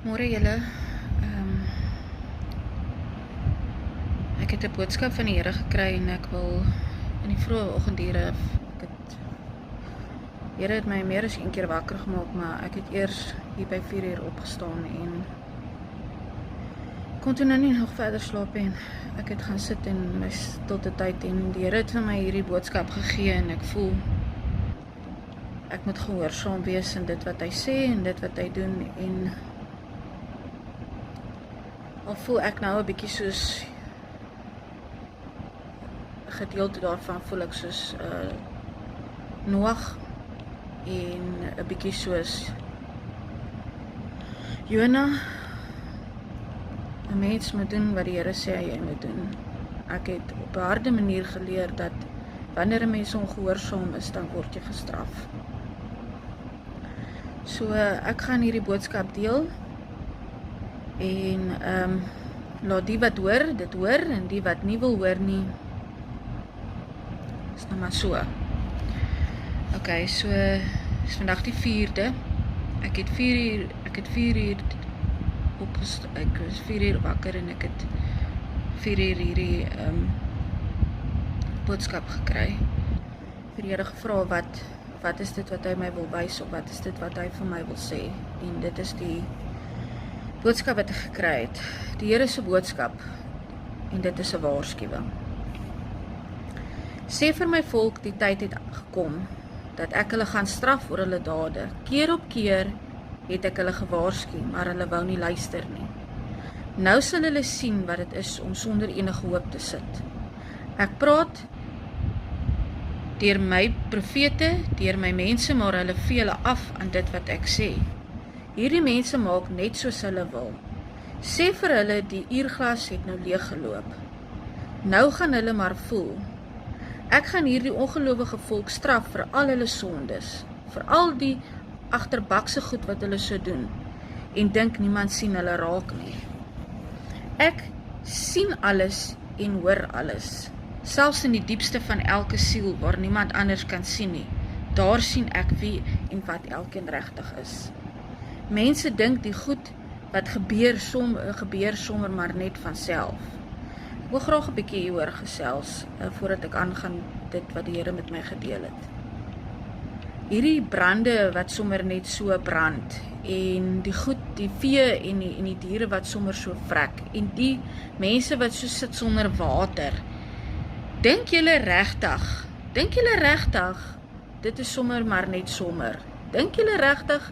Môre julle. Ek het 'n boodskap van die Here gekry en ek wil in die vroeë oggendure Here het my meer as een keer wakker gemaak, maar ek het eers hier by 4 uur opgestaan en kon toe nou nie nog verder slaap en ek het gaan sit in my stilte tyd en die Here het vir my hierdie boodskap gegee en ek voel ek moet gehoorsaam wees in dit wat hy sê en dit wat hy doen en al voel ek nou 'n bietjie soos gedeelte daarvan voel ek soos Noag en 'n bietjie soos Jona. 'n Mens moet doen wat die Here sê jy moet doen. Ek het op 'n harde manier geleer dat wanneer 'n mens ongehoorsaam is, dan word jy gestraf. So ek gaan hierdie boodskap deel en laat die wat hoor, dit hoor en die wat nie wil hoor nie, is nou maar so. Okay, so is vandag die 4de. Ek het 4 uur opgestaan. Ek was 4 uur wakker en ek het 4 uur hierdie boodskap gekry. Vir die Here gevra wat is dit wat hy my wil wys of wat is dit wat hy vir my wil sê? En dit is die boodskap wat ek gekry het. Die Here se boodskap en dit is 'n waarskuwing. Sê vir my volk die tyd het gekom dat ek hulle gaan straf oor hulle dade. Keer op keer het ek hulle gewaarsku, maar hulle wou nie luister nie. Nou sal hulle sien wat dit is om sonder enige hoop te sit. Ek praat deur my profete, deur my mense, maar hulle vee hulle af aan dit wat ek sê. Hierdie mense maak net soos hulle wil. Sê vir hulle die uurglas het nou leeggeloop. Nou gaan hulle maar voel. Ek gaan hierdie ongelowige volk straf vir al hulle sondes, vir al die agterbakse goed wat hulle so doen, en dink niemand sien hulle raak nie. Ek sien alles en hoor alles, selfs in die diepste van elke siel waar niemand anders kan sien nie. Daar sien ek wie en wat elkeen regtig is. Mense dink die goed wat gebeur sommer maar net van self. Ek wil graag 'n bietjie hieroor gesels voordat ek aangaan dit wat die Here met my gedeel het. Hierdie brande wat sommer net so brand en die goed, die vee en die diere wat sommer so vrek en die mense wat so sit sonder water. Dink julle regtig dit is sommer maar net sommer? Dink julle regtig